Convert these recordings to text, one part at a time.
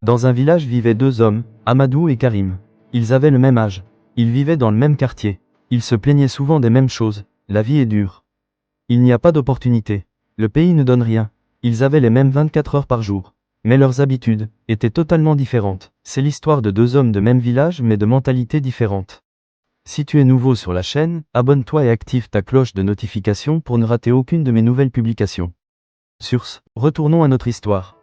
Dans un village vivaient deux hommes, Amadou et Karim. Ils avaient le même âge. Ils vivaient dans le même quartier. Ils se plaignaient souvent des mêmes choses. La vie est dure. Il n'y a pas d'opportunité. Le pays ne donne rien. Ils avaient les mêmes 24 heures par jour. Mais leurs habitudes étaient totalement différentes. C'est l'histoire de deux hommes de même village mais de mentalités différentes. Si tu es nouveau sur la chaîne, abonne-toi et active ta cloche de notification pour ne rater aucune de mes nouvelles publications. Sur ce, retournons à notre histoire.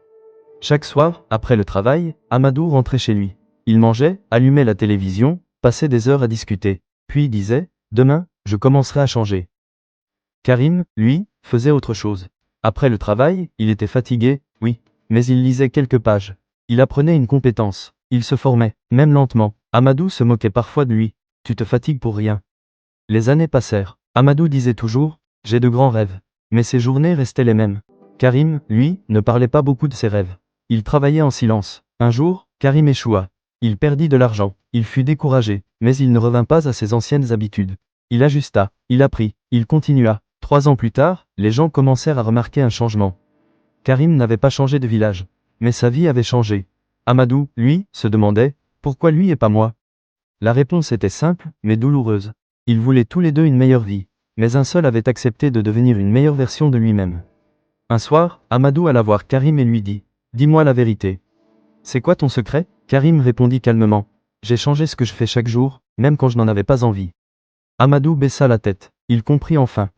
Chaque soir, après le travail, Amadou rentrait chez lui. Il mangeait, allumait la télévision, passait des heures à discuter, puis disait « Demain, je commencerai à changer ». Karim, lui, faisait autre chose. Après le travail, il était fatigué, oui, mais il lisait quelques pages. Il apprenait une compétence. Il se formait, même lentement. Amadou se moquait parfois de lui. « Tu te fatigues pour rien ». Les années passèrent. Amadou disait toujours « J'ai de grands rêves ». Mais ses journées restaient les mêmes. Karim, lui, ne parlait pas beaucoup de ses rêves. Il travaillait en silence. Un jour, Karim échoua. Il perdit de l'argent. Il fut découragé, mais il ne revint pas à ses anciennes habitudes. Il ajusta, il apprit, il continua. 3 ans plus tard, les gens commencèrent à remarquer un changement. Karim n'avait pas changé de village, mais sa vie avait changé. Amadou, lui, se demandait « Pourquoi lui et pas moi ?» La réponse était simple, mais douloureuse. Ils voulaient tous les deux une meilleure vie, mais un seul avait accepté de devenir une meilleure version de lui-même. Un soir, Amadou alla voir Karim et lui dit « Dis-moi la vérité. C'est quoi ton secret ?» Karim répondit calmement « J'ai changé ce que je fais chaque jour, même quand je n'en avais pas envie. » Amadou baissa la tête. Il comprit enfin.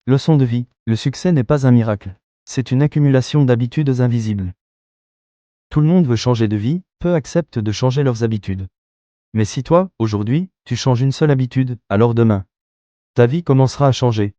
Leçon de vie, le succès n'est pas un miracle. C'est une accumulation d'habitudes invisibles. Tout le monde veut changer de vie, peu acceptent de changer leurs habitudes. Mais si toi, aujourd'hui, tu changes une seule habitude, alors demain, ta vie commencera à changer.